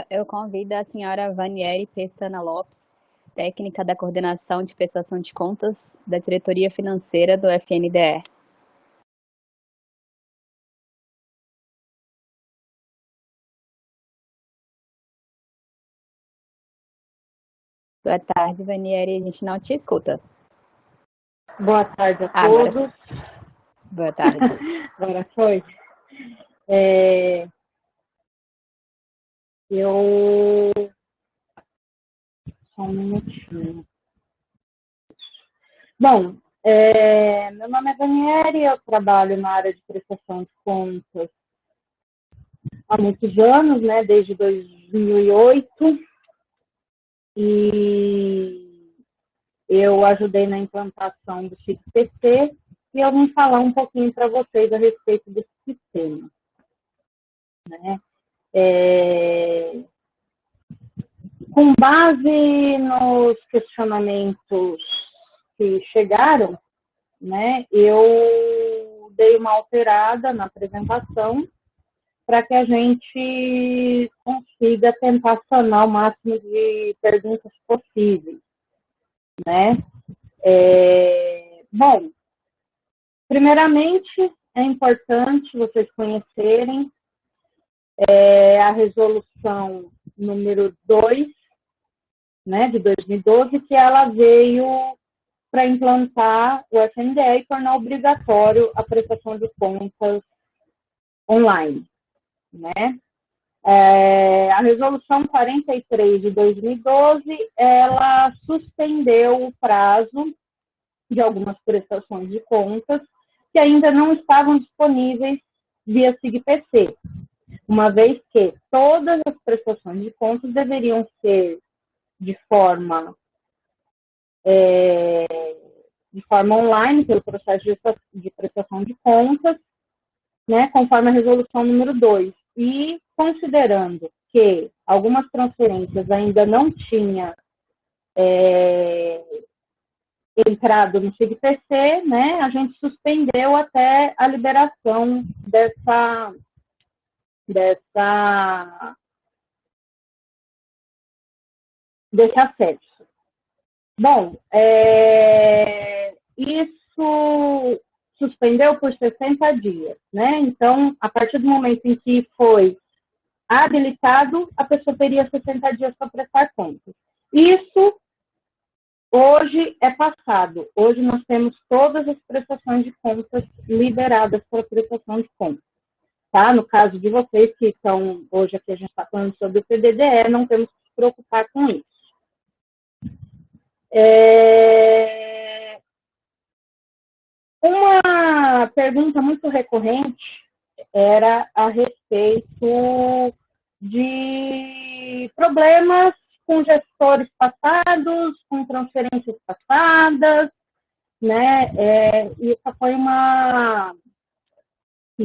Eu convido a senhora Vanieri Pestana Lopes, técnica da Coordenação de Prestação de Contas da Diretoria Financeira do FNDE. Boa tarde, Vanieri. A gente não te escuta. Boa tarde a Agora, todos. boa tarde. Agora foi. Eu. Só um minutinho. Bom, meu nome é Daniele, eu trabalho na área de prestação de contas há muitos anos, né, desde 2008, e eu ajudei na implantação do FIT-PT e eu vim falar um pouquinho para vocês a respeito desse sistema. Né? Com base nos questionamentos que chegaram, né, eu dei uma alterada na apresentação para que a gente consiga tentar sanar o máximo de perguntas possíveis, né? Bom, primeiramente é importante vocês conhecerem a resolução número 2, né, de 2012, que ela veio para implantar o FNDE e tornar obrigatório a prestação de contas online. Né? A resolução 43 de 2012, ela suspendeu o prazo de algumas prestações de contas que ainda não estavam disponíveis via SIGPC, uma vez que todas as prestações de contas deveriam ser de forma online, pelo processo de prestação de contas, né, conforme a resolução número 2. E considerando que algumas transferências ainda não tinham entrado no SIGPC, né, a gente suspendeu até a liberação desse acesso. Bom, isso suspendeu por 60 dias, né? Então, a partir do momento em que foi habilitado, a pessoa teria 60 dias para prestar contas. Isso hoje é passado. Hoje nós temos todas as prestações de contas liberadas para prestação de contas. Tá? No caso de vocês que estão, hoje aqui a gente está falando sobre o PDDE, não temos que se preocupar com isso. Uma pergunta muito recorrente era a respeito de problemas com gestores passados, com transferências passadas, né? E isso foi um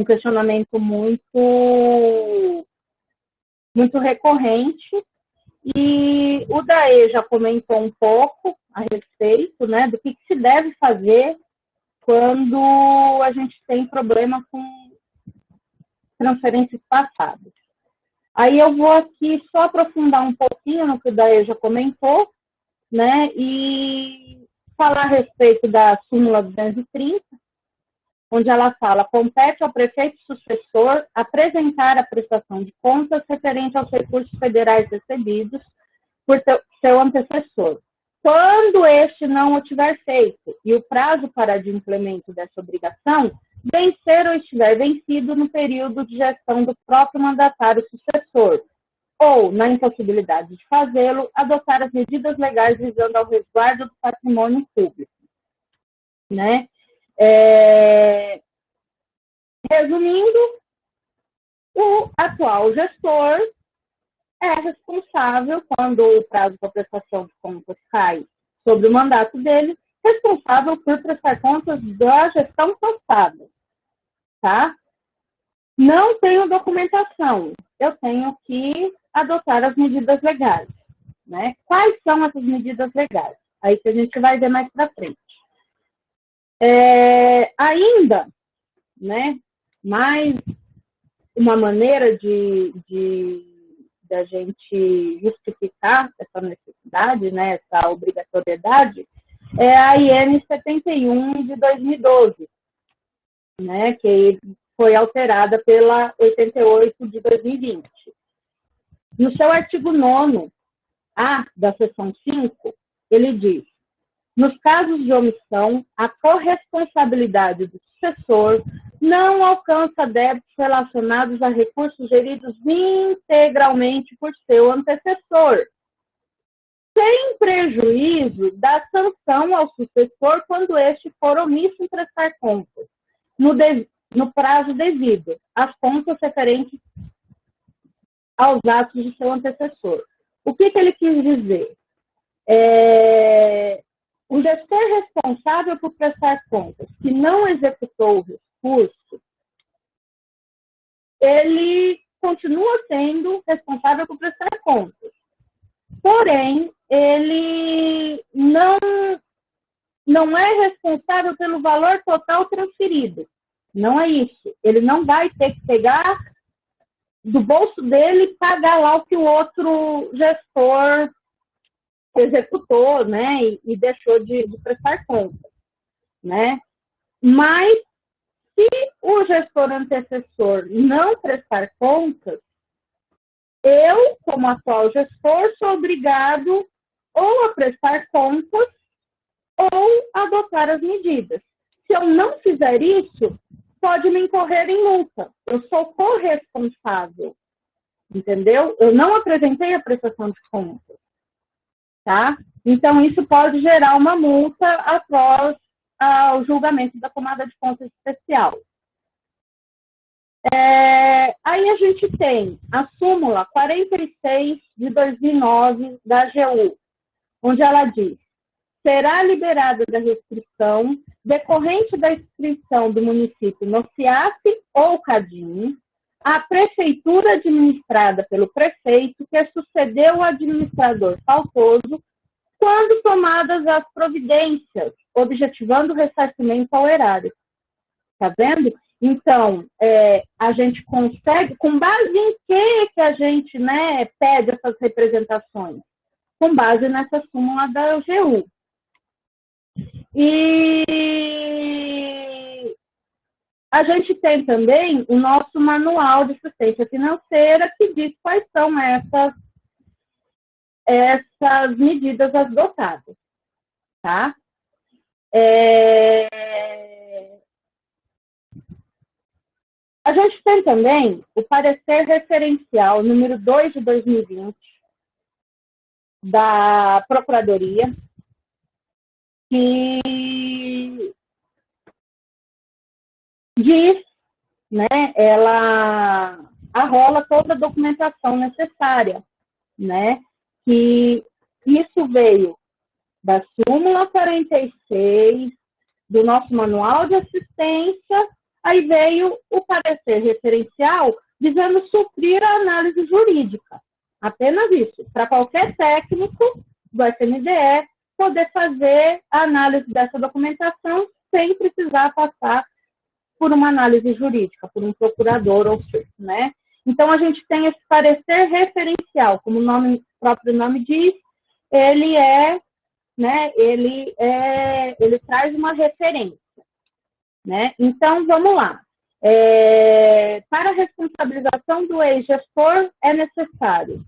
questionamento muito recorrente. E o DAE já comentou um pouco a respeito, né, do que se deve fazer quando a gente tem problema com transferências passadas. Aí eu vou aqui só aprofundar um pouquinho no que o DAE já comentou, né, e falar a respeito da súmula 230, onde ela fala: compete ao prefeito sucessor apresentar a prestação de contas referente aos recursos federais recebidos por seu antecessor, quando este não o tiver feito e o prazo para adimplemento dessa obrigação vencer ou estiver vencido no período de gestão do próprio mandatário sucessor, ou, na impossibilidade de fazê-lo, adotar as medidas legais visando ao resguardo do patrimônio público. Né? Resumindo, o atual gestor é responsável, quando o prazo para prestação de contas cai sobre o mandato dele, responsável por prestar contas da gestão passada. Tá? Não tenho documentação, eu tenho que adotar as medidas legais. Né? Quais são essas medidas legais? Aí que a gente vai ver mais para frente. Ainda, né, mais uma maneira de da gente justificar essa necessidade, né, essa obrigatoriedade, é a IN 71 de 2012, né, que foi alterada pela 88 de 2020. No seu artigo 9º, da seção 5, ele diz: nos casos de omissão, a corresponsabilidade do sucessor não alcança débitos relacionados a recursos geridos integralmente por seu antecessor, sem prejuízo da sanção ao sucessor quando este for omisso em prestar contas, no prazo devido, às contas referentes aos atos de seu antecessor. O que ele quis dizer? O gestor responsável por prestar contas, que não executou o recurso, ele continua sendo responsável por prestar contas. Porém, ele não é responsável pelo valor total transferido. Não é isso. Ele não vai ter que pegar do bolso dele e pagar lá o que o outro gestor executou, né, e deixou de prestar contas, né? Mas, se o gestor antecessor não prestar contas, eu, como atual gestor, sou obrigado ou a prestar contas ou a adotar as medidas. Se eu não fizer isso, pode me incorrer em multa. Eu sou corresponsável, entendeu? Eu não apresentei a prestação de contas. Tá? Então, isso pode gerar uma multa após o julgamento da tomada de contas especial. Aí a gente tem a súmula 46 de 2009 da AGU, onde ela diz: será liberada da restrição decorrente da inscrição do município no CIAF ou CADIM a prefeitura administrada pelo prefeito que sucedeu o administrador faltoso quando tomadas as providências, objetivando o ressarcimento ao erário. Tá vendo? Então, a gente consegue, com base em que a gente, né, pede essas representações? Com base nessa súmula da AGU. E a gente tem também o nosso manual de assistência financeira que diz quais são essas medidas adotadas, tá? A gente tem também o parecer referencial número 2 de 2020 da Procuradoria, que diz, né, ela arrola toda a documentação necessária, né, que isso veio da súmula 46, do nosso manual de assistência, aí veio o parecer referencial dizendo suprir a análise jurídica. Apenas isso, para qualquer técnico do FNDE poder fazer a análise dessa documentação sem precisar passar por uma análise jurídica, por um procurador ou seja, né? Então, a gente tem esse parecer referencial, como o próprio nome diz, ele traz uma referência, né? Então, vamos lá. Para a responsabilização do ex-gestor, é necessário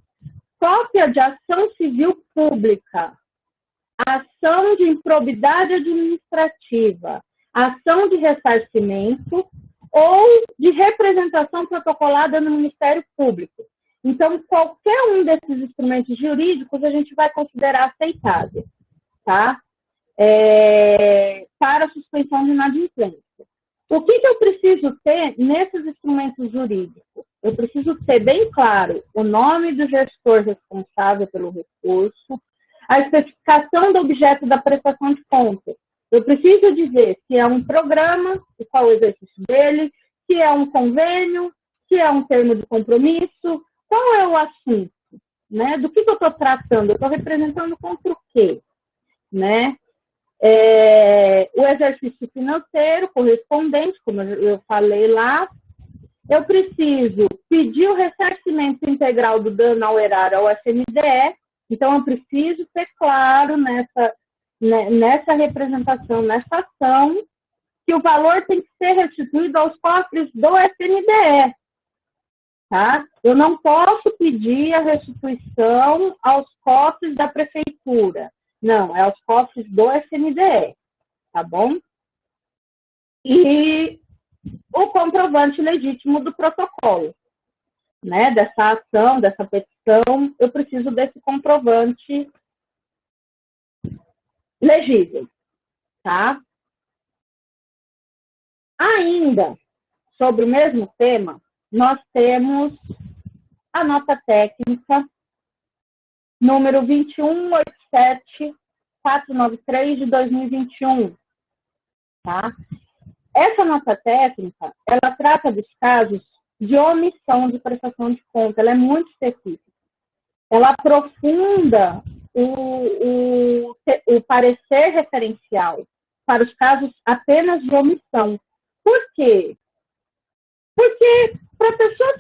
cópia de ação civil pública, ação de improbidade administrativa, ação de ressarcimento ou de representação protocolada no Ministério Público. Então, qualquer um desses instrumentos jurídicos a gente vai considerar aceitável, tá? Para suspensão de inadimplência. O que eu preciso ter nesses instrumentos jurídicos? Eu preciso ter bem claro o nome do gestor responsável pelo recurso, a especificação do objeto da prestação de contas. Eu preciso dizer se é um programa, e qual o exercício dele, se é um convênio, se é um termo de compromisso, qual é o assunto, né? Do que eu estou tratando? Eu estou representando contra o quê, né? O exercício financeiro correspondente, como eu falei lá, Eu preciso pedir o ressarcimento integral do dano ao erário ao FNDE, então eu preciso ter claro nessa representação, nessa ação, que o valor tem que ser restituído aos cofres do FNDE. Tá? Eu não posso pedir a restituição aos cofres da prefeitura. Não, é aos cofres do FNDE, tá bom? E o comprovante legítimo do protocolo, né? Dessa ação, dessa petição, eu preciso desse comprovante legível, tá? Ainda, sobre o mesmo tema, nós temos a nota técnica número 2187493 de 2021, tá? Essa nota técnica, ela trata dos casos de omissão de prestação de conta, ela é muito específica. Ela aprofunda o parecer referencial para os casos apenas de omissão. Por quê? Porque para a pessoa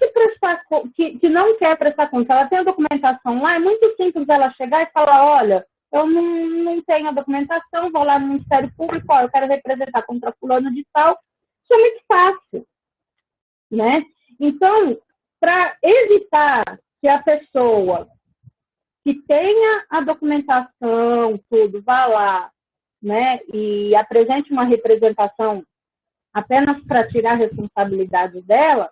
que não quer prestar conta, ela tem a documentação lá, é muito simples ela chegar e falar, olha, eu não tenho a documentação, vou lá no Ministério Público, ó, eu quero representar contra fulano de tal. Isso é muito fácil, né? Então, para evitar que a pessoa que tenha a documentação, tudo, vá lá, né, e apresente uma representação apenas para tirar a responsabilidade dela,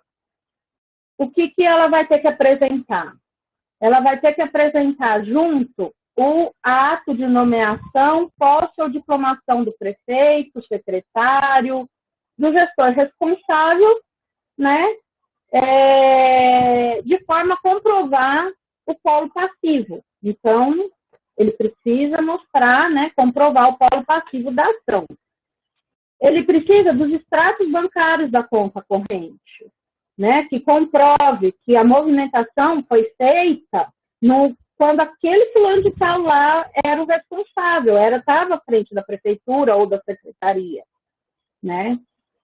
o que ela vai ter que apresentar? Ela vai ter que apresentar junto o ato de nomeação, posse ou diplomação do prefeito, secretário, do gestor responsável, né, de forma a comprovar o polo passivo. Então, ele precisa mostrar, né, comprovar o polo passivo da ação. Ele precisa dos extratos bancários da conta corrente, né, que comprove que a movimentação foi feita quando aquele fulano de tal lá era o responsável, estava à frente da prefeitura ou da secretaria, né?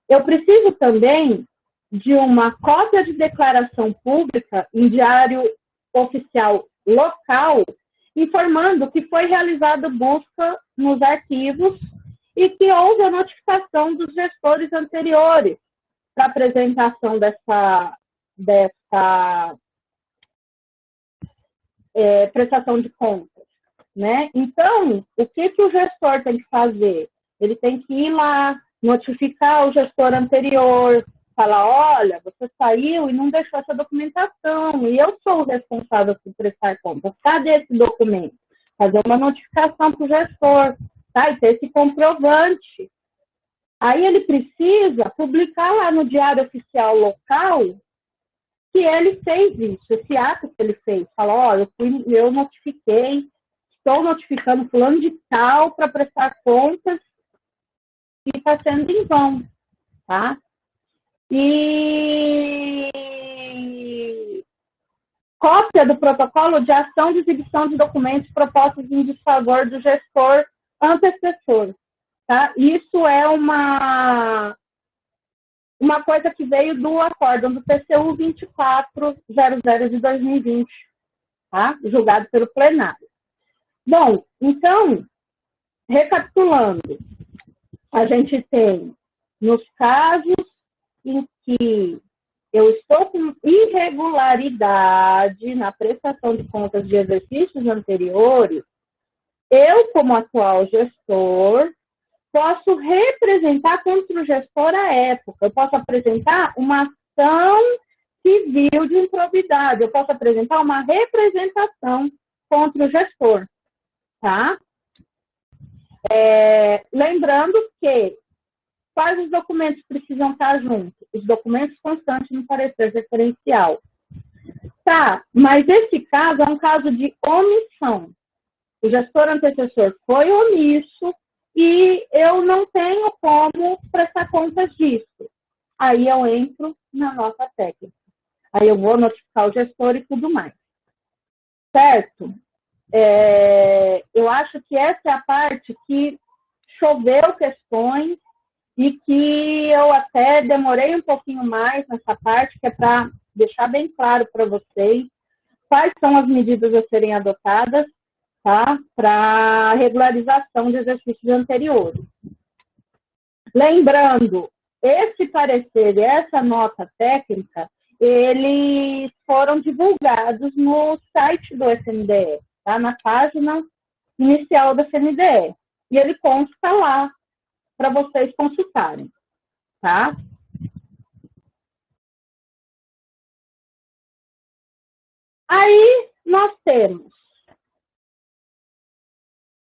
Eu preciso também de uma cópia de declaração pública em diário oficial local, informando que foi realizada busca nos arquivos e que houve a notificação dos gestores anteriores para apresentação dessa prestação de contas, né? Então, o que o gestor tem que fazer? Ele tem que ir lá, notificar o gestor anterior, falar, olha, você saiu e não deixou essa documentação, e eu sou o responsável por prestar contas. Cadê esse documento? Fazer uma notificação para o gestor, tá? E ter esse comprovante. Aí ele precisa publicar lá no Diário Oficial local que ele fez isso, esse ato que ele fez. Fala, olha, eu notifiquei, estou notificando fulano de tal para prestar contas e está sendo em vão, tá? E cópia do protocolo de ação de exibição de documentos propostos em desfavor do gestor antecessor, tá? Isso é uma coisa que veio do acórdão do TCU 2400 de 2020, tá? Julgado pelo plenário. Bom, então, recapitulando, a gente tem, nos casos em que eu estou com irregularidade na prestação de contas de exercícios anteriores, eu, como atual gestor, posso representar contra o gestor à época. Eu posso apresentar uma ação civil de improbidade. Eu posso apresentar uma representação contra o gestor, tá? Lembrando que quais os documentos precisam estar juntos? Os documentos constantes no parecer referencial. Tá, mas esse caso é um caso de omissão. O gestor antecessor foi omisso e eu não tenho como prestar contas disso. Aí eu entro na nota técnica. Aí eu vou notificar o gestor e tudo mais. Certo? Eu acho que essa é a parte que choveu questões e que eu até demorei um pouquinho mais nessa parte, que é para deixar bem claro para vocês quais são as medidas a serem adotadas, tá? Para regularização de exercícios anteriores. Lembrando, esse parecer e essa nota técnica, eles foram divulgados no site do FNDE, tá? Na página inicial do FNDE. E ele consta lá para vocês consultarem, tá? Aí nós temos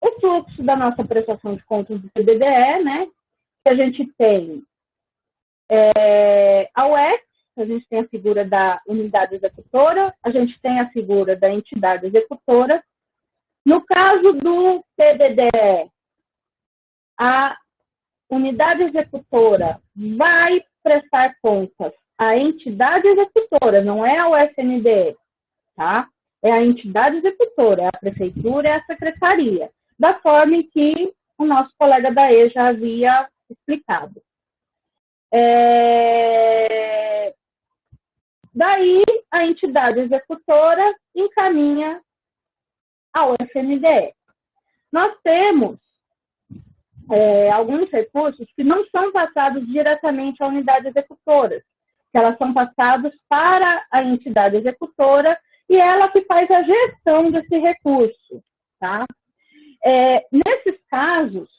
o fluxo da nossa prestação de contas do CBDE, né? Que a gente tem a UEX, a gente tem a figura da unidade executora, a gente tem a figura da entidade executora. No caso do PDDE, a unidade executora vai prestar contas à entidade executora, não é ao FNDE, tá? É a entidade executora, é a prefeitura, é a secretaria, da forma em que o nosso colega da E já havia explicado. Daí, a entidade executora encaminha ao FNDE. Nós temos alguns recursos que não são passados diretamente à unidade executora, que elas são passados para a entidade executora e ela que faz a gestão desse recurso, tá? Nesses casos,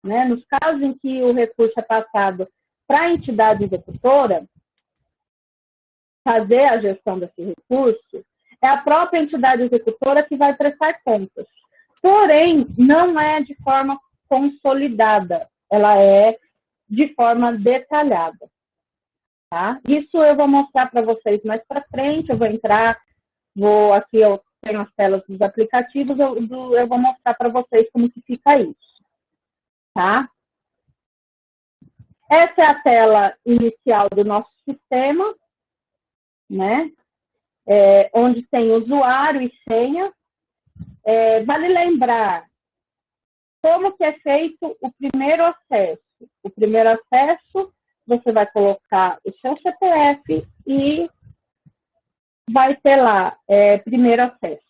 né, nos casos em que o recurso é passado para a entidade executora fazer a gestão desse recurso, é a própria entidade executora que vai prestar contas. Porém, não é de forma consolidada, ela é de forma detalhada. Tá? Isso eu vou mostrar para vocês mais para frente, aqui eu tenho as telas dos aplicativos, eu vou mostrar para vocês como que fica isso. Tá? Essa é a tela inicial do nosso sistema, né? Onde tem usuário e senha. Vale lembrar como que é feito o primeiro acesso. O primeiro acesso, você vai colocar o seu CPF e vai ter lá primeiro acesso.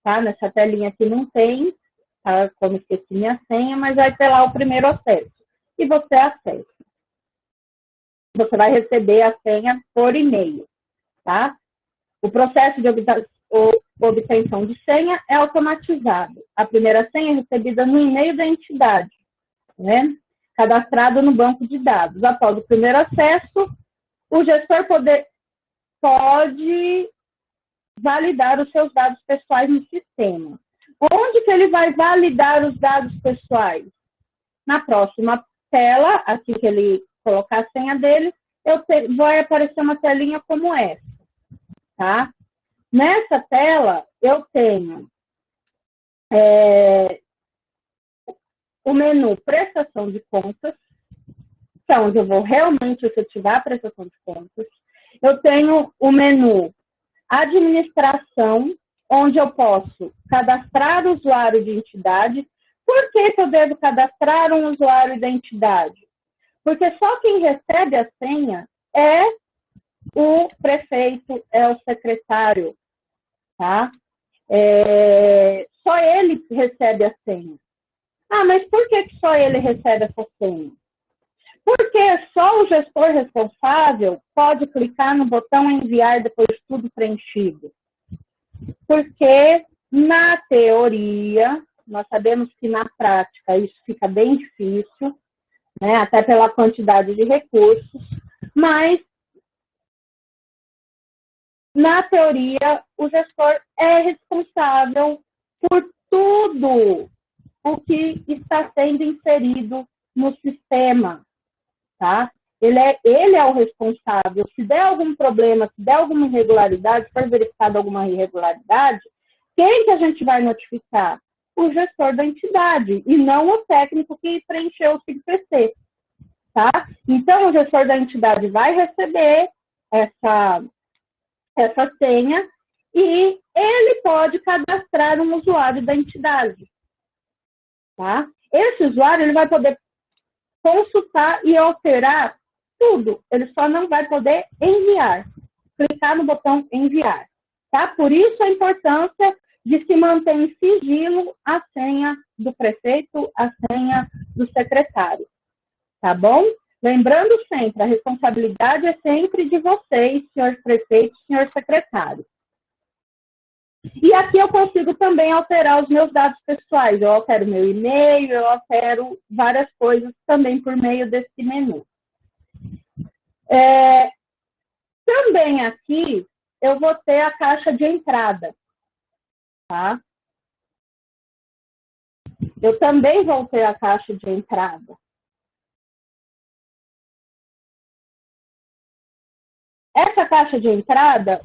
Tá? Nessa telinha aqui não tem, tá? Como esqueci minha senha, mas vai ter lá o primeiro acesso. E você acessa. Você vai receber a senha por e-mail. Tá? O processo de obtenção de senha é automatizado. A primeira senha é recebida no e-mail da entidade, né? Cadastrado no banco de dados. Após o primeiro acesso, o gestor pode validar os seus dados pessoais no sistema. Onde que ele vai validar os dados pessoais? Na próxima tela, aqui que ele colocar a senha dele, vai aparecer uma telinha como essa. Tá? Nessa tela, eu tenho o menu prestação de contas, que é onde eu vou realmente efetivar a prestação de contas. Eu tenho o menu administração, onde eu posso cadastrar o usuário de entidade. Por que eu devo cadastrar um usuário da entidade? Porque só quem recebe a senha é o prefeito, é o secretário, tá? Só ele recebe a senha. Ah, mas por que só ele recebe essa senha? Porque só o gestor responsável pode clicar no botão enviar depois de tudo preenchido. Porque, na teoria, nós sabemos que na prática isso fica bem difícil, né? Até pela quantidade de recursos, mas na teoria, o gestor é responsável por tudo o que está sendo inserido no sistema, tá? Ele é o responsável. Se der algum problema, se der alguma irregularidade, se for verificada alguma irregularidade, quem que a gente vai notificar? O gestor da entidade, e não o técnico que preencheu o SIGPC, tá? Então, o gestor da entidade vai receber essa senha e ele pode cadastrar um usuário da entidade. Tá? Esse usuário ele vai poder consultar e alterar tudo. Ele só não vai poder enviar. Clicar no botão enviar. Tá? Por isso a importância de se manter em sigilo a senha do prefeito, a senha do secretário. Tá bom? Lembrando sempre, a responsabilidade é sempre de vocês, senhor prefeito, senhor secretário. E aqui eu consigo também alterar os meus dados pessoais. Eu altero meu e-mail, eu altero várias coisas também por meio desse menu. Também aqui eu vou ter a caixa de entrada. Tá? Eu também vou ter a caixa de entrada. Essa caixa de entrada,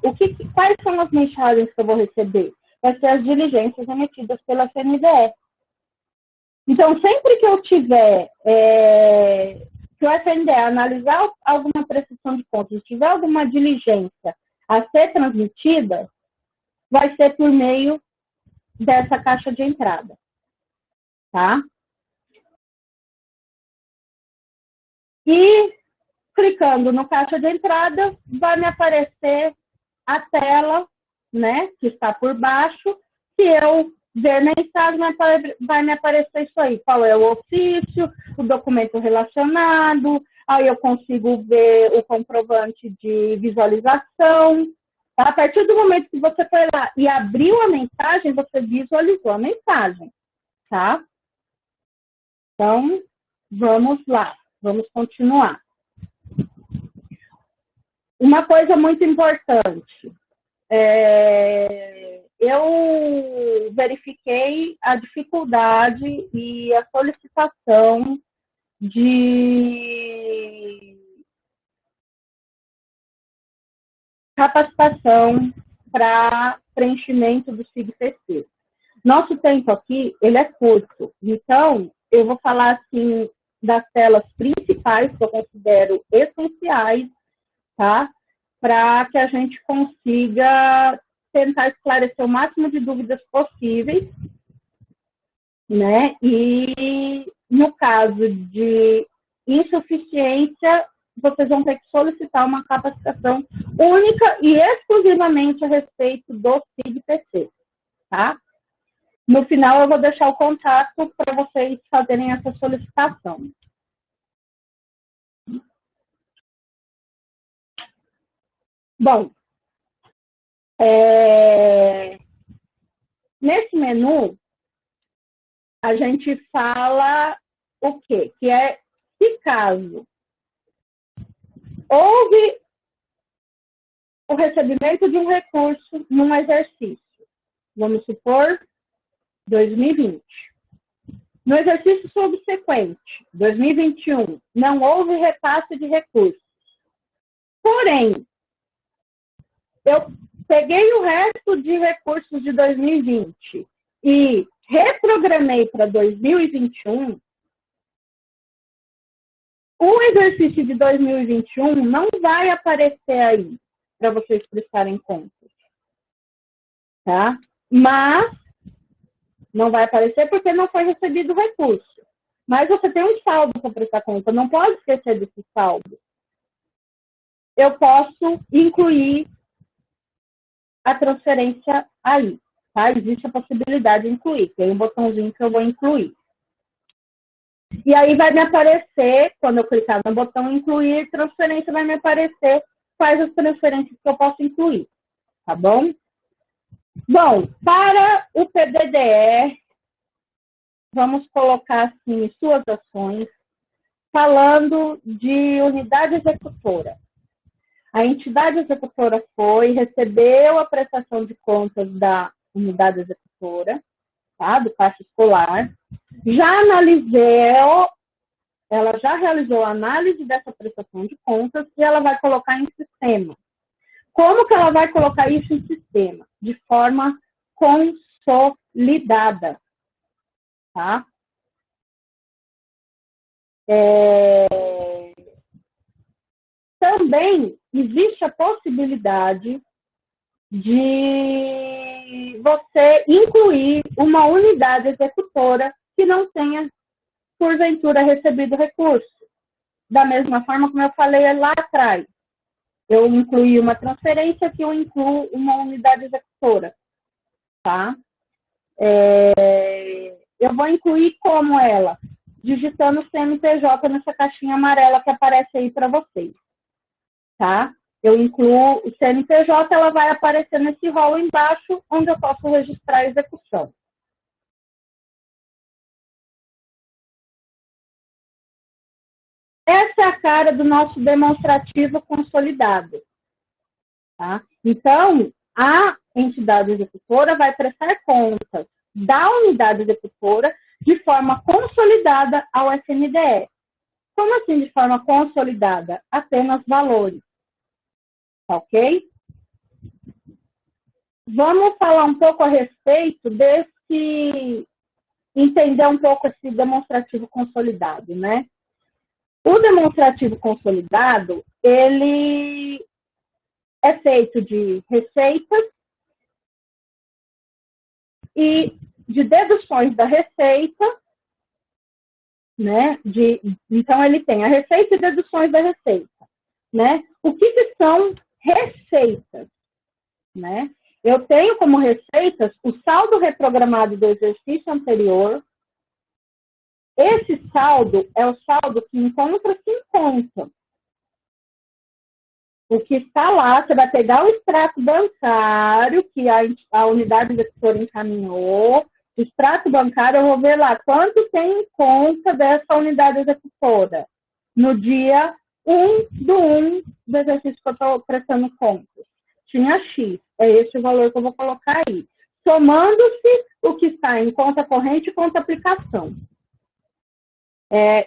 quais são as mensagens que eu vou receber? Vai ser as diligências emitidas pela CNDE. Então, sempre que eu tiver, que o FNDE analisar alguma prestação de contas, tiver alguma diligência a ser transmitida, vai ser por meio dessa caixa de entrada. Tá? E clicando no caixa de entrada, vai me aparecer a tela, né, que está por baixo. Se eu ver mensagem, vai me aparecer isso aí. Qual é o ofício, o documento relacionado, aí eu consigo ver o comprovante de visualização. Tá? A partir do momento que você foi lá e abriu a mensagem, você visualizou a mensagem. Tá? Então, vamos lá, vamos continuar. Uma coisa muito importante, eu verifiquei a dificuldade e a solicitação de capacitação para preenchimento do SIG-PC. Nosso tempo aqui, ele é curto, então eu vou falar assim das telas principais que eu considero essenciais, tá? Para que a gente consiga tentar esclarecer o máximo de dúvidas possíveis, né? E no caso de insuficiência, vocês vão ter que solicitar uma capacitação única e exclusivamente a respeito do SIG-PC, tá? No final, eu vou deixar o contato para vocês fazerem essa solicitação. Bom, nesse menu, a gente fala o quê? Que é, se caso houve o recebimento de um recurso num exercício, vamos supor, 2020. No exercício subsequente, 2021, não houve repasse de recursos. Porém, eu peguei o resto de recursos de 2020 e reprogramei para 2021, o exercício de 2021 não vai aparecer aí para vocês prestarem contas. Tá? Mas não vai aparecer porque não foi recebido o recurso. Mas você tem um saldo para prestar conta, não pode esquecer desse saldo. Eu posso incluir a transferência aí, tá? Existe a possibilidade de incluir, tem um botãozinho que eu vou incluir. E aí vai me aparecer, quando eu clicar no botão incluir transferência, vai me aparecer quais as transferências que eu posso incluir, tá bom? Bom, para o PDDE, vamos colocar assim suas ações, falando de unidade executora. A entidade executora recebeu a prestação de contas da unidade executora, tá? Do Caixa Escolar. Ela já realizou a análise dessa prestação de contas e ela vai colocar em sistema. Como que ela vai colocar isso em sistema? De forma consolidada, tá? Também existe a possibilidade de você incluir uma unidade executora que não tenha porventura recebido recurso. Da mesma forma como eu falei lá atrás, eu incluí uma transferência que eu incluo uma unidade executora, tá? Eu vou incluir como ela? Digitando CNPJ nessa caixinha amarela que aparece aí para vocês, tá? Eu incluo o CNPJ, ela vai aparecer nesse rol embaixo, onde eu posso registrar a execução. Essa é a cara do nosso demonstrativo consolidado, tá? Então, a entidade executora vai prestar contas da unidade executora de forma consolidada ao FNDE. Como assim de forma consolidada? Apenas valores, ok? Vamos falar um pouco a respeito entender um pouco esse demonstrativo consolidado, né? O demonstrativo consolidado, ele é feito de receitas e de deduções da receita, né? Então, ele tem a receita e deduções da receita, né? O que são receitas, né? Eu tenho como receitas o saldo reprogramado do exercício anterior. Esse saldo é o saldo que encontra-se em conta. O que está lá, você vai pegar o extrato bancário que a unidade executora encaminhou. O extrato bancário, eu vou ver lá quanto tem em conta dessa unidade executora. No dia 1/1 do exercício que eu estou prestando contas. Tinha X, é esse o valor que eu vou colocar aí. Somando-se o que está em conta corrente e conta aplicação.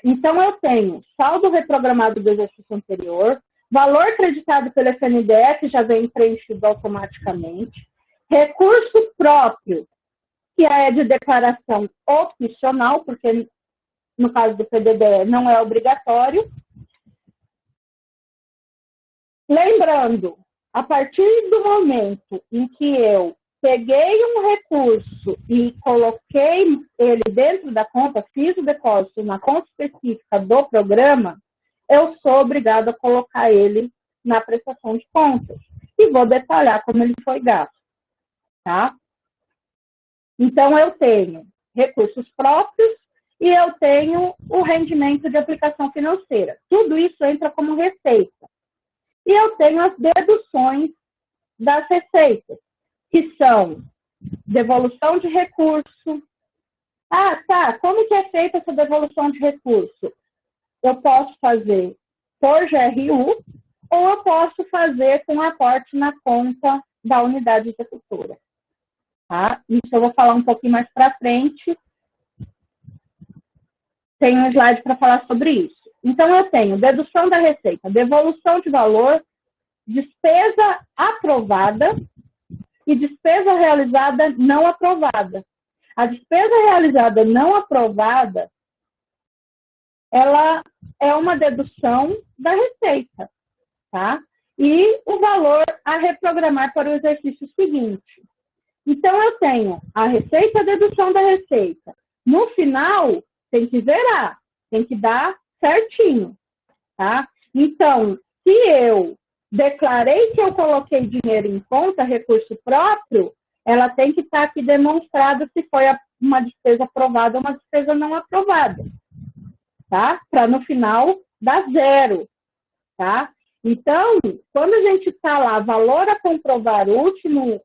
Então, eu tenho saldo reprogramado do exercício anterior, valor creditado pelo FNDE, que já vem preenchido automaticamente, recurso próprio, que é de declaração opcional, porque no caso do PDD não é obrigatório. Lembrando, a partir do momento em que eu peguei um recurso e coloquei ele dentro da conta, fiz o depósito na conta específica do programa, eu sou obrigado a colocar ele na prestação de contas. E vou detalhar como ele foi gasto, tá? Então, eu tenho recursos próprios e eu tenho o rendimento de aplicação financeira. Tudo isso entra como receita. E eu tenho as deduções das receitas, que são devolução de recurso. Ah, tá, como que é feita essa devolução de recurso? Eu posso fazer por GRU ou eu posso fazer com aporte na conta da unidade executora. Tá? Isso eu vou falar um pouquinho mais para frente. Tem um slide para falar sobre isso. Então, eu tenho dedução da receita, devolução de valor, despesa aprovada e despesa realizada não aprovada. A despesa realizada não aprovada, ela é uma dedução da receita, tá? E o valor a reprogramar para o exercício seguinte. Então, eu tenho a receita e a dedução da receita. No final, tem que zerar, tem que dar certinho, tá? Então, se eu declarei que eu coloquei dinheiro em conta, recurso próprio, ela tem que estar aqui demonstrado se foi uma despesa aprovada ou uma despesa não aprovada, tá? Para no final dar zero, tá? Então, quando a gente está lá, valor a comprovar, última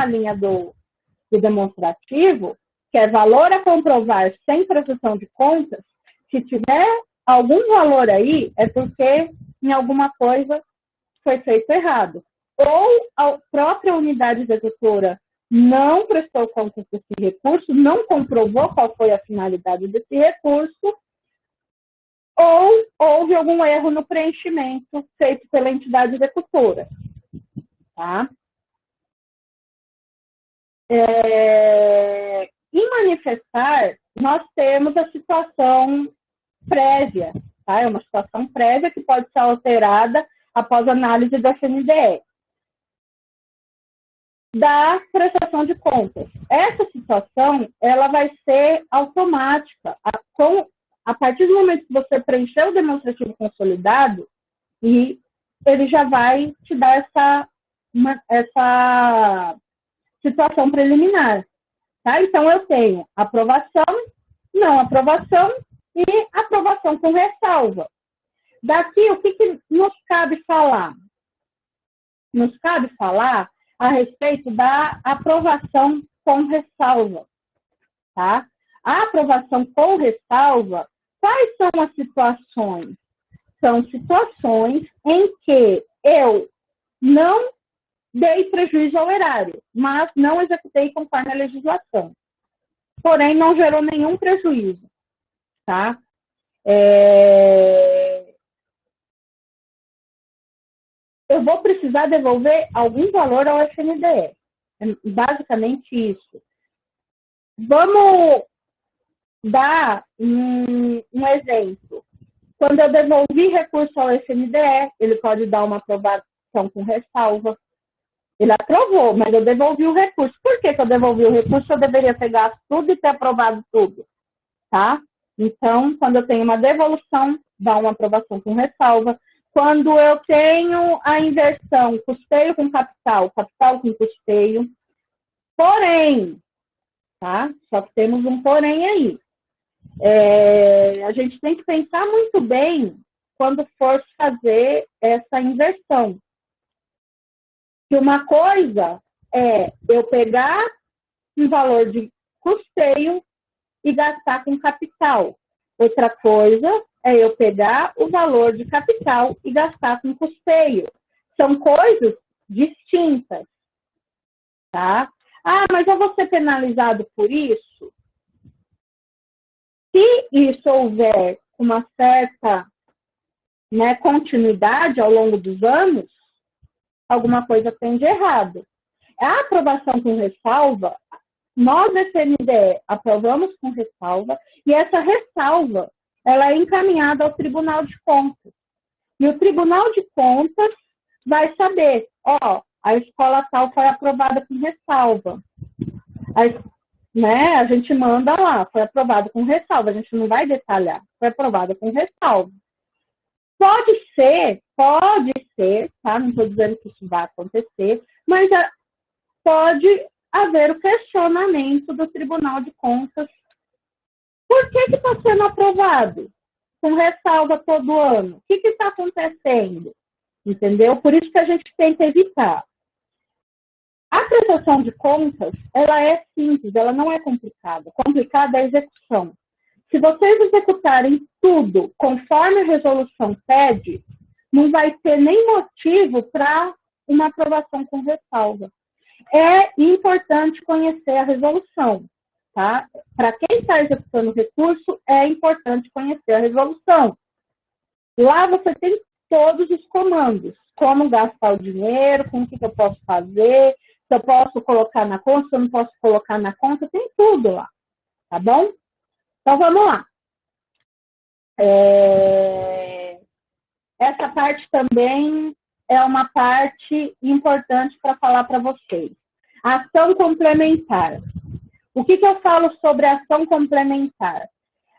linha do demonstrativo, que é valor a comprovar sem prestação de contas, se tiver algum valor aí, é porque em alguma coisa foi feito errado. Ou a própria unidade executora não prestou contas desse recurso, não comprovou qual foi a finalidade desse recurso, ou houve algum erro no preenchimento feito pela entidade executora. Tá? Em manifestar, nós temos a situação prévia, tá? É uma situação prévia que pode ser alterada após análise da FNDE. da prestação de contas. Essa situação, ela vai ser automática. A partir do momento que você preencher o demonstrativo consolidado, e ele já vai te dar essa situação preliminar. Tá? Então, eu tenho aprovação, não aprovação e aprovação com ressalva. Daqui, o que nos cabe falar? Nos cabe falar a respeito da aprovação com ressalva. Tá? A aprovação com ressalva, quais são as situações? São situações em que eu não dei prejuízo ao erário, mas não executei conforme a legislação. Porém, não gerou nenhum prejuízo. Tá? Eu vou precisar devolver algum valor ao FNDE. É basicamente isso. Vamos dar um exemplo. Quando eu devolvi recurso ao FNDE, ele pode dar uma aprovação com ressalva. Ele aprovou, mas eu devolvi o recurso. Por que eu devolvi o recurso? Eu deveria ter gasto tudo e ter aprovado tudo. Tá? Então, quando eu tenho uma devolução, dá uma aprovação com ressalva. Quando eu tenho a inversão, custeio com capital, capital com custeio. Porém, tá? Só que temos um porém aí. A gente tem que pensar muito bem quando for fazer essa inversão. Que uma coisa é eu pegar um valor de custeio e gastar com capital. Outra coisa é eu pegar o valor de capital e gastar com custeio. São coisas distintas. Tá? Ah, mas eu vou ser penalizado por isso? Se isso houver uma certa continuidade ao longo dos anos, alguma coisa tem de errado. A aprovação com ressalva, nós, FNDE, aprovamos com ressalva, e essa ressalva ela é encaminhada ao Tribunal de Contas. E o Tribunal de Contas vai saber, a escola tal foi aprovada com ressalva. A gente manda lá, foi aprovado com ressalva, a gente não vai detalhar, foi aprovada com ressalva. Pode ser, tá? Não estou dizendo que isso vai acontecer, mas pode haver o questionamento do Tribunal de Contas. Por que está sendo aprovado com ressalva todo ano? O que está acontecendo? Entendeu? Por isso que a gente tenta evitar. A prestação de contas, ela é simples, ela não é complicada. Complicada é a execução. Se vocês executarem tudo conforme a resolução pede, não vai ter nem motivo para uma aprovação com ressalva. É importante conhecer a resolução. Tá? Para quem está executando o recurso, é importante conhecer a resolução. Lá você tem todos os comandos. Como gastar o dinheiro, com o que eu posso fazer, se eu posso colocar na conta, se eu não posso colocar na conta, tem tudo lá. Tá bom? Então, vamos lá. Essa parte também é uma parte importante para falar para vocês. Ação complementar. O que eu falo sobre ação complementar?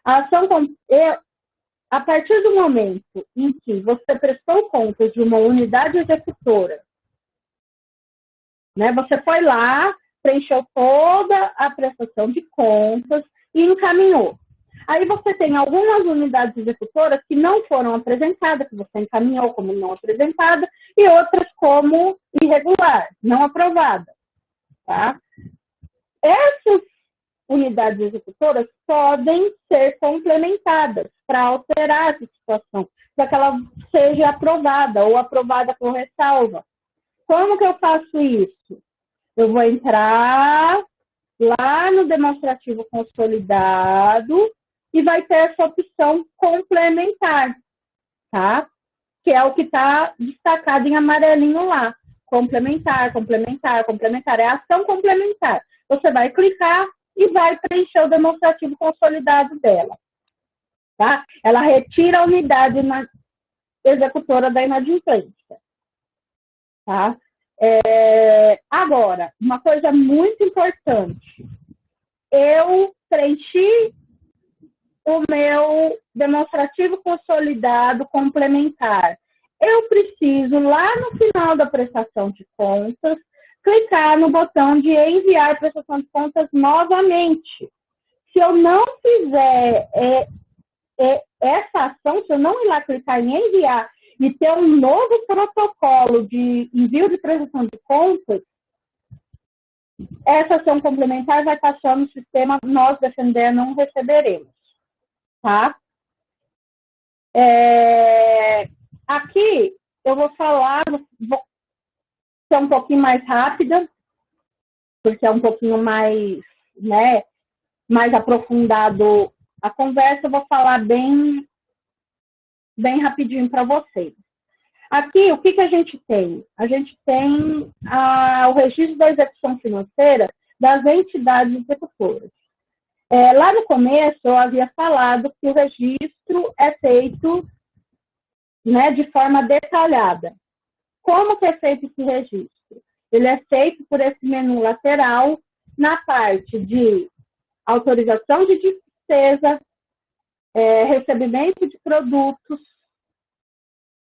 A partir do momento em que você prestou contas de uma unidade executora, você foi lá, preencheu toda a prestação de contas e encaminhou. Aí você tem algumas unidades executoras que não foram apresentadas, que você encaminhou como não apresentada, e outras como irregular, não aprovada. Tá? Essas unidades executoras podem ser complementadas para alterar essa situação, para que ela seja aprovada ou aprovada com ressalva. Como que eu faço isso? Eu vou entrar lá no demonstrativo consolidado e vai ter essa opção complementar, tá? Que é o que está destacado em amarelinho lá. Complementar, complementar, complementar. É ação complementar. Você vai clicar e vai preencher o demonstrativo consolidado dela. Tá? Ela retira a unidade executora da inadimplência. Tá? Agora, uma coisa muito importante. Eu preenchi o meu demonstrativo consolidado complementar. Eu preciso, lá no final da prestação de contas, clicar no botão de enviar prestação de contas novamente. Se eu não fizer essa ação, se eu não ir lá clicar em enviar e ter um novo protocolo de envio de prestação de contas, essa ação complementar vai passar no sistema, nós da FNDE não receberemos. Tá? Aqui eu vou falar, vou ser um pouquinho mais rápida, porque é um pouquinho mais, né, mais aprofundado a conversa, eu vou falar bem rapidinho para vocês. Aqui, o que a gente tem? A gente tem o registro da execução financeira das entidades executoras. Lá no começo, eu havia falado que o registro é feito, né, de forma detalhada. Como que é feito esse registro? Ele é feito por esse menu lateral, na parte de autorização de despesa, recebimento de produtos,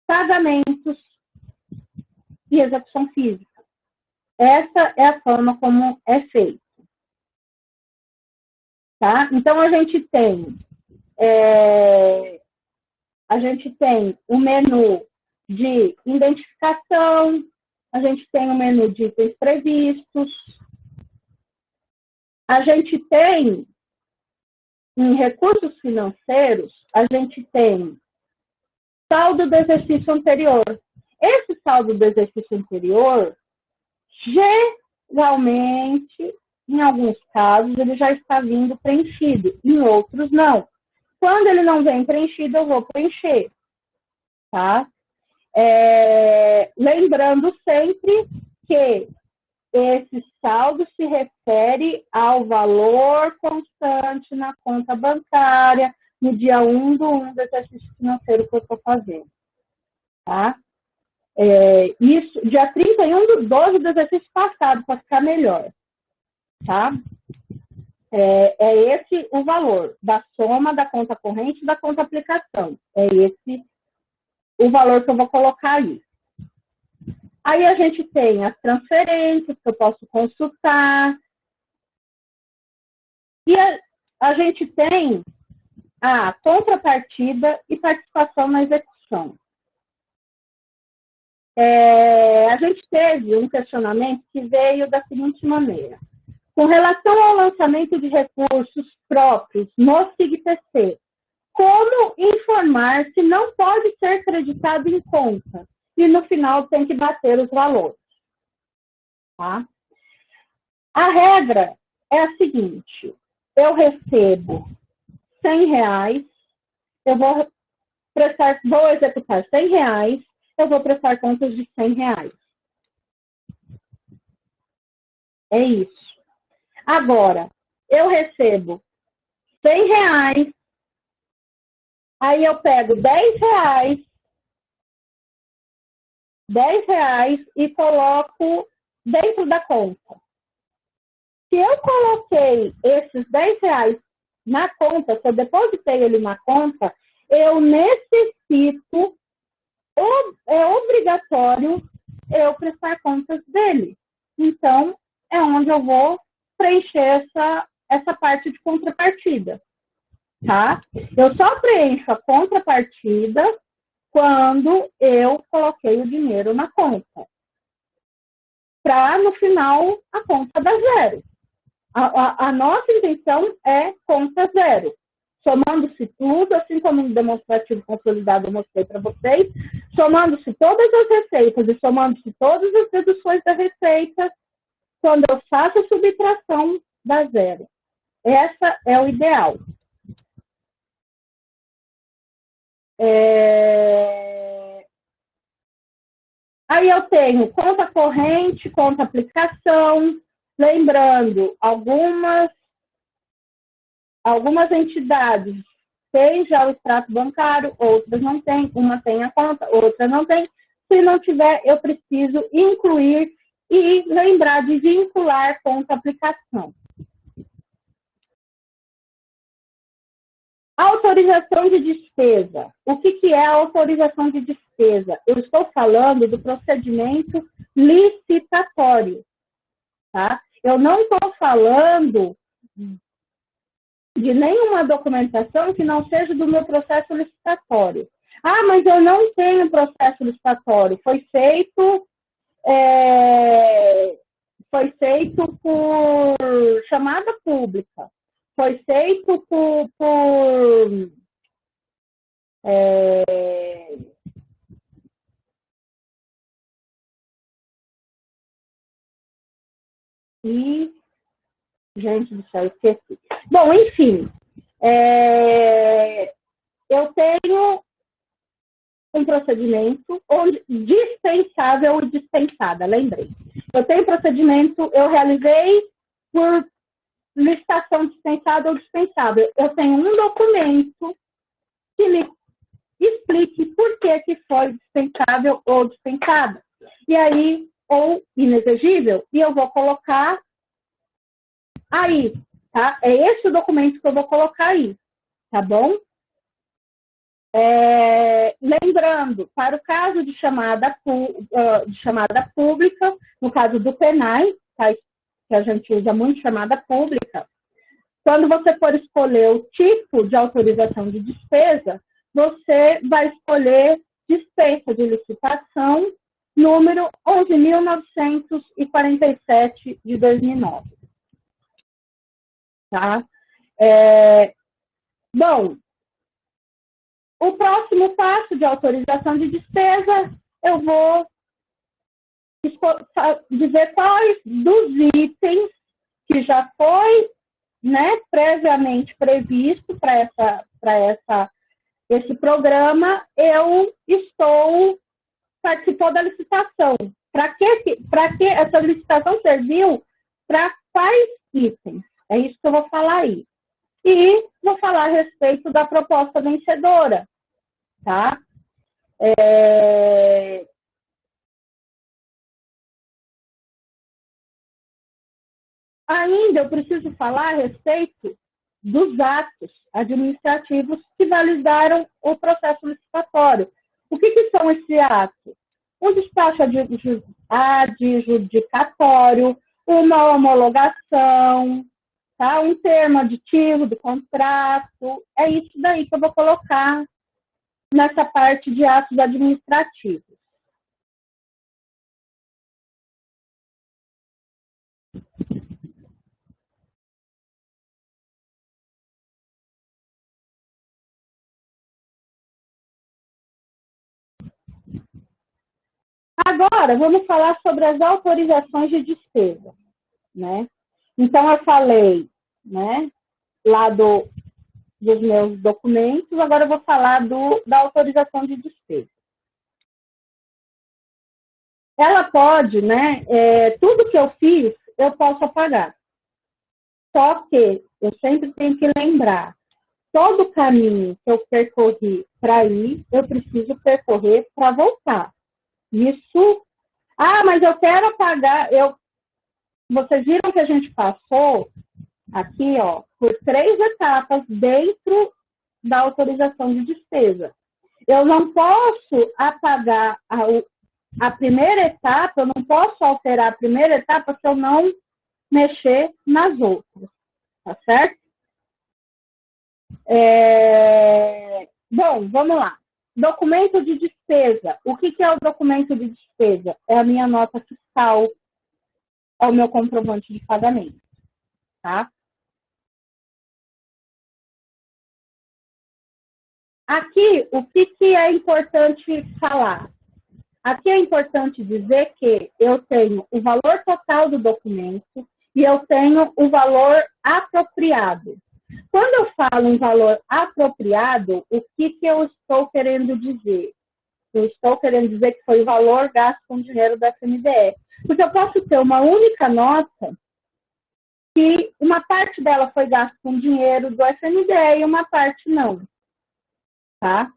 pagamentos e execução física. Essa é a forma como é feito. Tá? Então, a gente tem o menu de identificação, a gente tem o menu de itens previstos, a gente tem, em recursos financeiros, a gente tem saldo do exercício anterior. Esse saldo do exercício anterior, geralmente, em alguns casos, ele já está vindo preenchido, em outros não. Quando ele não vem preenchido, eu vou preencher. Tá? Lembrando sempre que esse saldo se refere ao valor constante na conta bancária no dia 1/1 do exercício financeiro que eu estou fazendo. Tá? Isso, dia 31/12 do exercício passado, para ficar melhor. Tá? Esse o valor da soma da conta corrente e da conta aplicação. É esse o valor que eu vou colocar aí. Aí a gente tem as transferências que eu posso consultar. E a gente tem a contrapartida e participação na execução. A gente teve um questionamento que veio da seguinte maneira. Com relação ao lançamento de recursos próprios no SIGPC, como informar se não pode ser creditado em conta e no final tem que bater os valores? Tá? A regra é a seguinte, eu recebo R$100, eu vou executar R$100, eu vou prestar contas de R$100. É isso. Agora, eu recebo R$100, aí eu pego R$10 e coloco dentro da conta. Se eu coloquei esses R$10 na conta, se eu depositei ele na conta, eu necessito, é obrigatório eu prestar contas dele. Então, é onde eu vou preencher essa parte de contrapartida. Tá? Eu só preencho a contrapartida quando eu coloquei o dinheiro na conta. Para, no final, a conta dar zero. A nossa intenção é conta zero. Somando-se tudo, assim como no demonstrativo consolidado eu mostrei para vocês, somando-se todas as receitas e somando-se todas as deduções da receita, quando eu faço a subtração, dá zero. Essa é o ideal. Aí eu tenho conta corrente, conta aplicação, lembrando, algumas entidades têm já o extrato bancário, outras não têm, uma tem a conta, outra não tem. Se não tiver, eu preciso incluir E lembrar de vincular conta aplicação. Autorização de despesa. O que é a autorização de despesa? Eu estou falando do procedimento licitatório, tá? Eu não estou falando de nenhuma documentação que não seja do meu processo licitatório. Ah, mas eu não tenho processo licitatório. Foi feito por chamada pública. Foi feito gente do céu, esqueci. Bom, enfim, eu tenho um procedimento onde dispensável e dispensada, lembrei. Eu tenho procedimento, eu realizei por licitação dispensada ou dispensável. Eu tenho um documento que me explique por que foi dispensável ou dispensada. E aí, ou inexigível, e eu vou colocar aí, tá? É esse o documento que eu vou colocar aí, tá bom? Lembrando, para o caso de chamada pública, no caso do PENAI, tá? Que a gente usa muito chamada pública, quando você for escolher o tipo de autorização de despesa, você vai escolher dispensa de licitação número 11.947 de 2009. Tá? Bom, o próximo passo de autorização de despesa, eu vou dizer quais dos itens que já foi, né, previamente previsto para esse programa, eu estou participando da licitação. Para que essa licitação serviu? Para quais itens? É isso que eu vou falar aí. E vou falar a respeito da proposta vencedora, tá? Ainda eu preciso falar a respeito dos atos administrativos que validaram o processo licitatório. O que são esses atos? Um despacho adjudicatório, uma homologação, tá? Um termo aditivo do contrato. É isso daí que eu vou colocar nessa parte de atos administrativos. Agora, vamos falar sobre as autorizações de despesa, né? Então, eu falei, né, lá dos meus documentos, agora eu vou falar da autorização de despesa. Ela pode, né, tudo que eu fiz, eu posso apagar. Só que eu sempre tenho que lembrar, todo o caminho que eu percorri para ir, eu preciso percorrer para voltar. Isso, mas eu quero apagar, vocês viram que a gente passou aqui, ó, por 3 etapas dentro da autorização de despesa. Eu não posso apagar a primeira etapa, eu não posso alterar a primeira etapa se eu não mexer nas outras, tá certo? Bom, vamos lá. Documento de despesa. O que é o documento de despesa? É a minha nota fiscal, é o meu comprovante de pagamento, tá? Aqui, o que é importante falar? Aqui é importante dizer que eu tenho o valor total do documento e eu tenho o valor apropriado. Quando eu falo em valor apropriado, o que eu estou querendo dizer? Eu estou querendo dizer que foi o valor gasto com dinheiro da FNDE. Porque eu posso ter uma única nota que uma parte dela foi gasta com dinheiro do FNDE e uma parte não. Tá?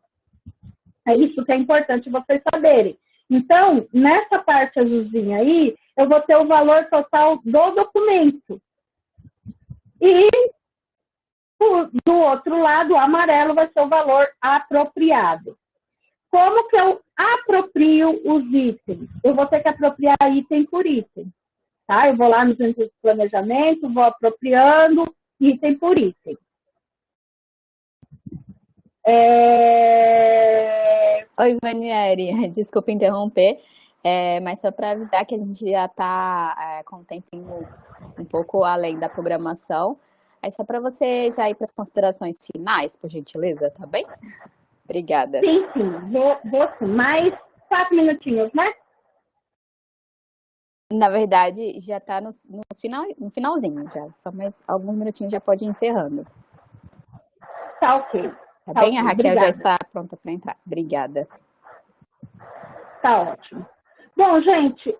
É isso que é importante vocês saberem. Então, nessa parte azulzinha aí, eu vou ter o valor total do documento. E do outro lado, o amarelo vai ser o valor apropriado. Como que eu aproprio os itens? Eu vou ter que apropriar item por item. Tá? Eu vou lá nos itens de planejamento, vou apropriando item por item. Oi, Vanieri, desculpa interromper, mas só para avisar que a gente já está com o tempinho um pouco além da programação. Aí só para você já ir para as considerações finais, por gentileza, tá bem? Obrigada. Sim, vou sim. Mais 4 minutinhos, né? Na verdade, já está no finalzinho, já. Só mais alguns minutinhos já pode ir encerrando. Tá ok. Tá bem? Ok, A Raquel obrigada. já está pronta para entrar. Obrigada. Tá ótimo. Bom, gente,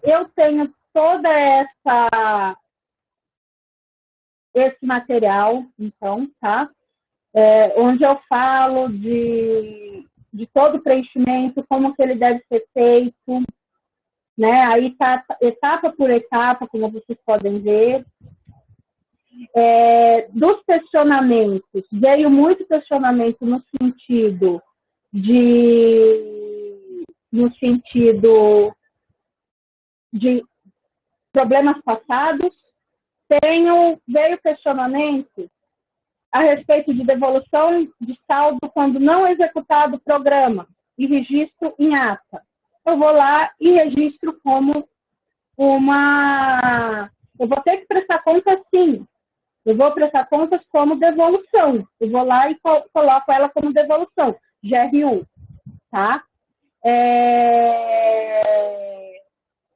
eu tenho toda esse material, então, tá? Onde eu falo de todo o preenchimento, como que ele deve ser feito, né? Aí tá etapa por etapa, como vocês podem ver. Dos questionamentos, veio muito questionamento no sentido de problemas passados. Veio questionamento a respeito de devolução de saldo quando não executado o programa e registro em ata. Eu vou lá e registro como eu vou ter que prestar conta sim. Eu vou prestar contas como devolução. Eu vou lá e coloco ela como devolução, GRU, tá?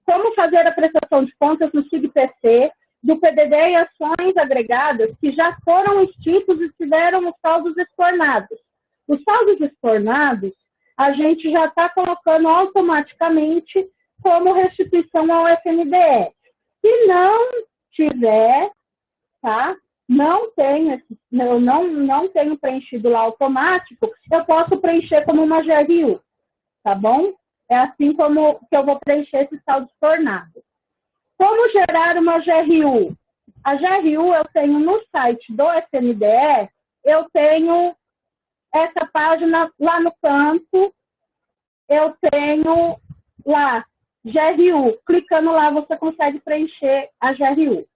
Como fazer a prestação de contas no SIGPC, do PDD e ações agregadas que já foram extintos e tiveram os saldos estornados. Os saldos estornados, a gente já está colocando automaticamente como restituição ao FNDE. Se não tiver, tá? Eu não tenho preenchido lá automático, eu posso preencher como uma GRU, tá bom? É assim como que eu vou preencher esse saldo estornado. Como gerar uma GRU? A GRU eu tenho no site do FNDE, eu tenho essa página lá no canto, eu tenho lá, GRU. Clicando lá, você consegue preencher a GRU,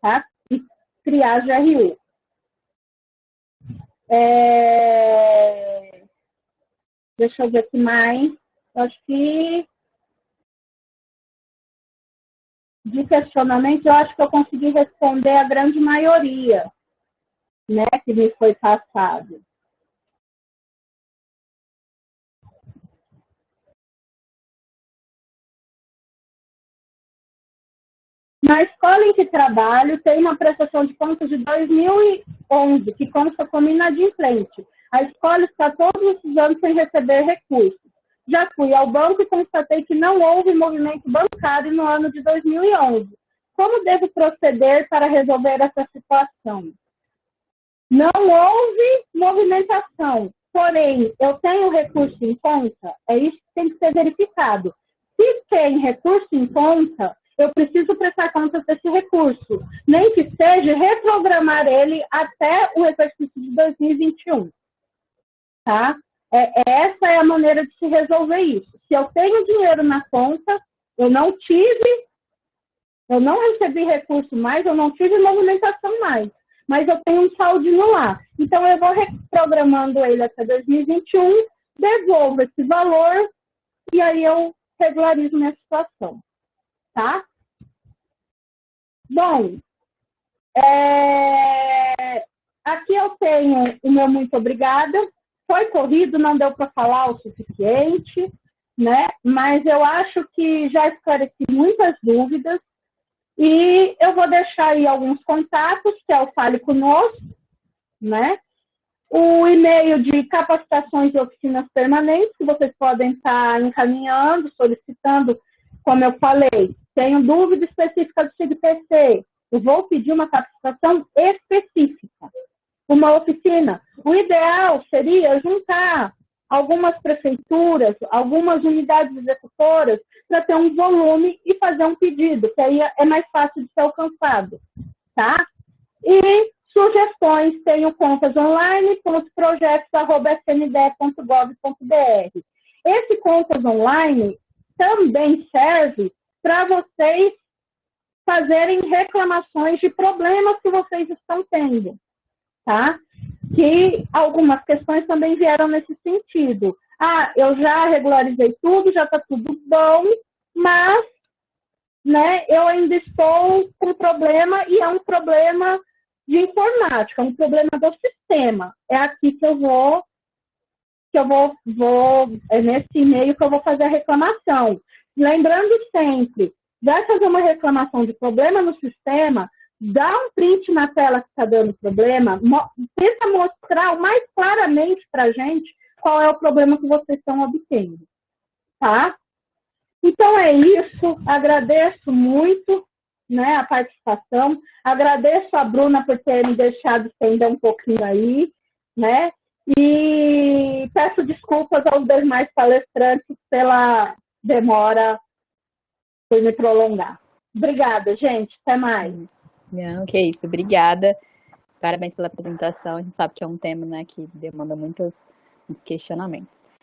tá? E criar a GRU. Deixa eu ver aqui mais. Acho que de questionamento, eu acho que eu consegui responder a grande maioria, né, que me foi passado. Na escola em que trabalho, tem uma prestação de contas de 2011, que consta como inadimplente. A escola está todos os anos sem receber recursos. Já fui ao banco e constatei que não houve movimento bancário no ano de 2011. Como devo proceder para resolver essa situação? Não houve movimentação, porém, eu tenho recurso em conta? É isso que tem que ser verificado. Se tem recurso em conta, eu preciso prestar contas desse recurso, nem que seja reprogramar ele até o exercício de 2021. Tá? Essa é a maneira de se resolver isso. Se eu tenho dinheiro na conta, eu não recebi recurso mais, eu não tive movimentação mais, mas eu tenho um saldinho lá. Então, eu vou reprogramando ele até 2021, devolvo esse valor e aí eu regularizo minha situação. Tá? Bom, aqui eu tenho o meu muito obrigada. Foi corrido, não deu para falar o suficiente, né? Mas eu acho que já esclareci muitas dúvidas e eu vou deixar aí alguns contatos, que é o Fale Conosco, né? O e-mail de capacitações e oficinas permanentes, que vocês podem estar encaminhando, solicitando, como eu falei. Tenho dúvida específica do SIGPC, eu vou pedir uma capacitação específica, uma oficina. O ideal seria juntar algumas prefeituras, algumas unidades executoras, para ter um volume e fazer um pedido, que aí é mais fácil de ser alcançado, tá? E sugestões, tenho contas online, projetos@fnde.gov.br. Esse contas online também serve para vocês fazerem reclamações de problemas que vocês estão tendo, tá? Que algumas questões também vieram nesse sentido. Ah, eu já regularizei tudo, já está tudo bom, mas, né, eu ainda estou com problema e é um problema de informática, um problema do sistema. É aqui que eu vou é nesse e-mail que eu vou fazer a reclamação. Lembrando sempre, vai fazer uma reclamação de problema no sistema, dá um print na tela que está dando problema, tenta mostrar o mais claramente para a gente qual é o problema que vocês estão obtendo, tá? Então é isso, agradeço muito, né, a participação, agradeço a Bruna por ter me deixado estender um pouquinho aí, né, e peço desculpas aos demais palestrantes pela demora por me prolongar. Obrigada, gente, até mais. Não, que isso, obrigada. Parabéns pela apresentação. A gente sabe que é um tema, né, que demanda muitos questionamentos.